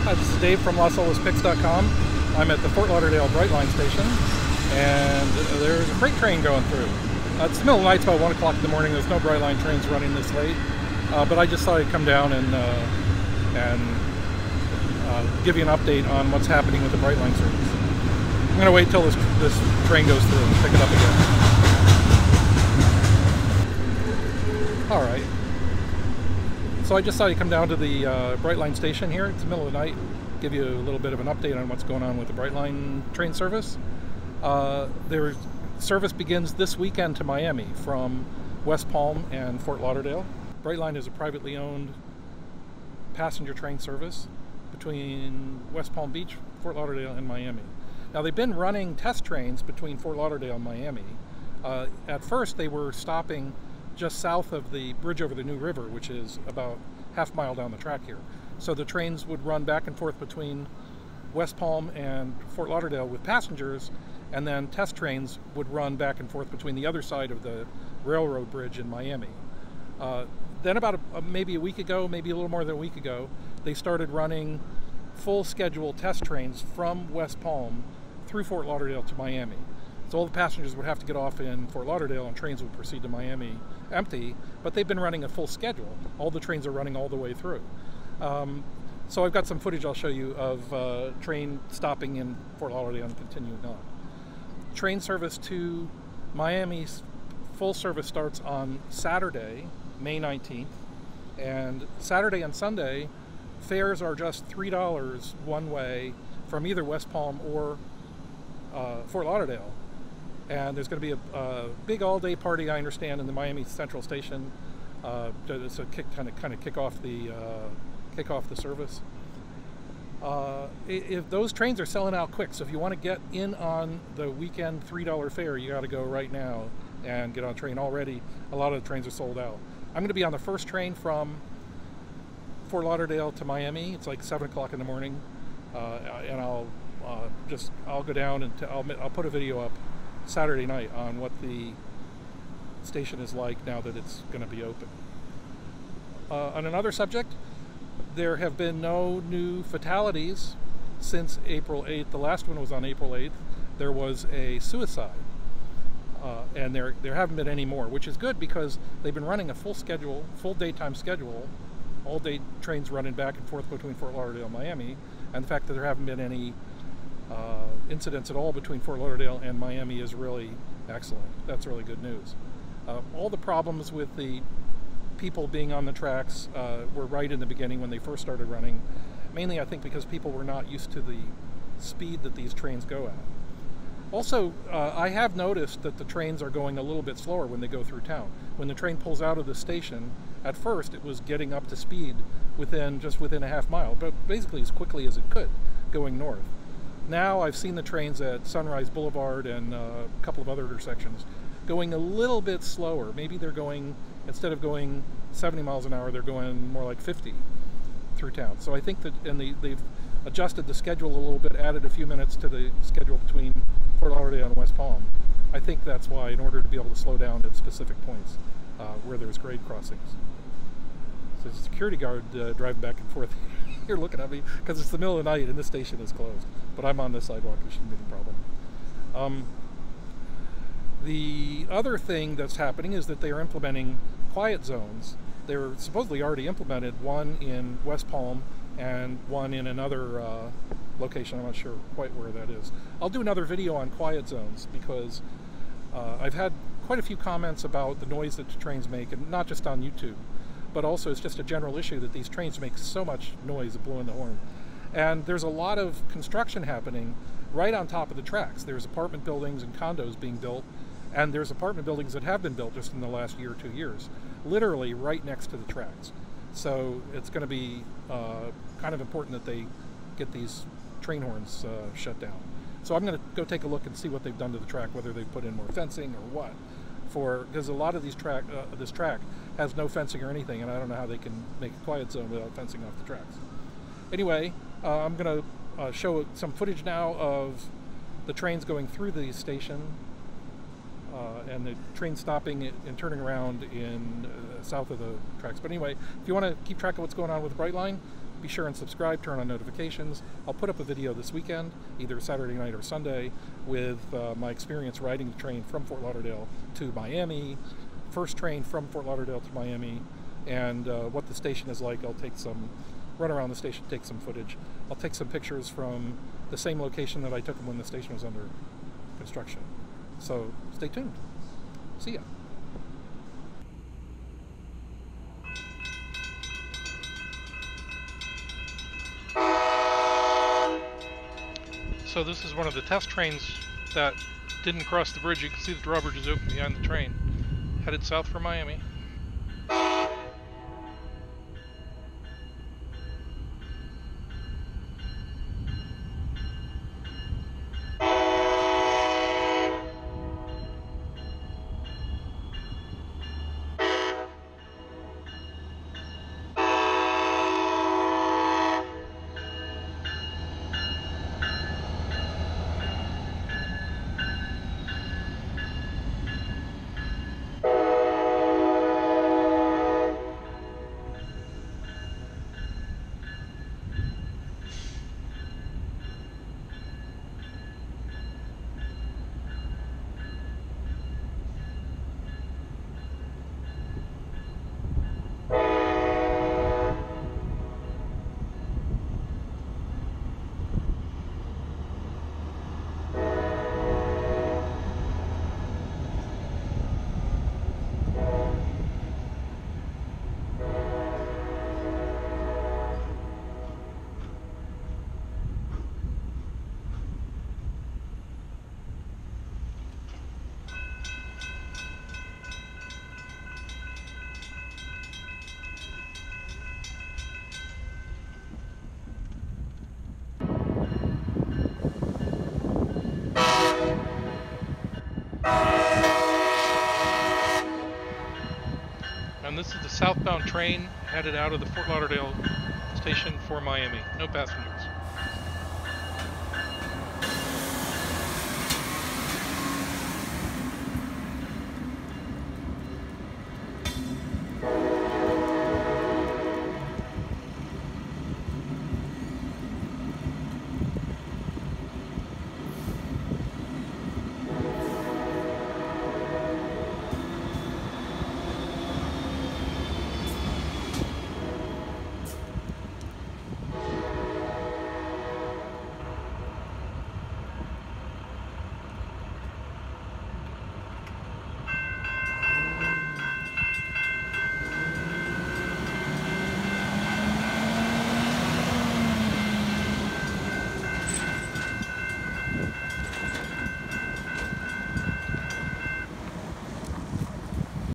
Hi, this is Dave from LosOlasPics.com. I'm at the Fort Lauderdale Brightline station, and there's a freight train going through. It's the middle of the night, it's about 1 o'clock in the morning. There's no Brightline trains running this late, but I just thought I'd come down and give you an update on what's happening with the Brightline service. I'm going to wait till this train goes through and pick it up again. All right. So I just thought I'd come down to the Brightline station here. It's the middle of the night. Give you a little bit of an update on what's going on with the Brightline train service. Their service begins this weekend to Miami from West Palm and Fort Lauderdale. Brightline is a privately owned passenger train service between West Palm Beach, Fort Lauderdale, and Miami. Now they've been running test trains between Fort Lauderdale and Miami. At first they were stopping just south of the bridge over the New River, which is about half mile down the track here. So the trains would run back and forth between West Palm and Fort Lauderdale with passengers, and then test trains would run back and forth between the other side of the railroad bridge in Miami. Then about maybe a week ago, maybe a little more than a week ago, they started running full schedule test trains from West Palm through Fort Lauderdale to Miami. So all the passengers would have to get off in Fort Lauderdale and trains would proceed to Miami empty, but they've been running a full schedule. All the trains are running all the way through. So I've got some footage I'll show you of train stopping in Fort Lauderdale and continuing on. Train service to Miami's full service starts on Saturday, May 19th, and Saturday and Sunday fares are just $3 one way from either West Palm or Fort Lauderdale. And there's going to be a big all-day party, I understand, in the Miami Central Station to kind of kick off the service. If those trains are selling out quick, so if you want to get in on the weekend $3 fare, you got to go right now and get on a train. Already, a lot of the trains are sold out. I'm going to be on the first train from Fort Lauderdale to Miami. It's like 7 o'clock in the morning, and I'll go down and I'll put a video up Saturday night on what the station is like now that it's going to be open. On another subject, there have been no new fatalities since April 8th. The last one was on April 8th. There was a suicide, and there haven't been any more, which is good because they've been running a full daytime schedule, all day trains running back and forth between Fort Lauderdale and Miami, and the fact that there haven't been any incidents at all between Fort Lauderdale and Miami is really excellent. That's really good news. All the problems with the people being on the tracks were right in the beginning when they first started running, mainly I think because people were not used to the speed that these trains go at. Also, I have noticed that the trains are going a little bit slower when they go through town. When the train pulls out of the station, at first it was getting up to speed within a half mile, but basically as quickly as it could going north. Now I've seen the trains at Sunrise Boulevard and a couple of other intersections going a little bit slower. Maybe they're going, instead of going 70 miles an hour, they're going more like 50 through town. So I think that, and they've adjusted the schedule a little bit, added a few minutes to the schedule between Fort Lauderdale and West Palm. I think that's why, in order to be able to slow down at specific points where there's grade crossings. So the security guard driving back and forth here looking at me because it's the middle of the night and this station is closed. But I'm on this sidewalk, there shouldn't be any problem. The other thing that's happening is that they are implementing quiet zones. They're supposedly already implemented, one in West Palm and one in another location. I'm not sure quite where that is. I'll do another video on quiet zones because I've had quite a few comments about the noise that the trains make, and not just on YouTube, but also it's just a general issue that these trains make so much noise of blowing the horn. And there's a lot of construction happening right on top of the tracks. There's apartment buildings and condos being built, and there's apartment buildings that have been built just in the last year or 2 years, literally right next to the tracks. So it's going to be kind of important that they get these train horns shut down. So I'm going to go take a look and see what they've done to the track, whether they've put in more fencing or what. Because a lot of these this track has no fencing or anything, and I don't know how they can make a quiet zone without fencing off the tracks. Anyway, I'm going to show some footage now of the trains going through the station and the train stopping and turning around in south of the tracks. But anyway, if you want to keep track of what's going on with Brightline, Be sure and subscribe, turn on notifications. I'll put up a video this weekend, either Saturday night or Sunday, with my experience riding the train from Fort Lauderdale to Miami, first train from Fort Lauderdale to Miami, and what the station is like. I'll run around the station, take some footage. I'll take some pictures from the same location that I took them when the station was under construction. So stay tuned. See ya. So this is one of the test trains that didn't cross the bridge. You can see the drawbridge is open behind the train, headed south for Miami. And this is the southbound train headed out of the Fort Lauderdale station for Miami. No passengers.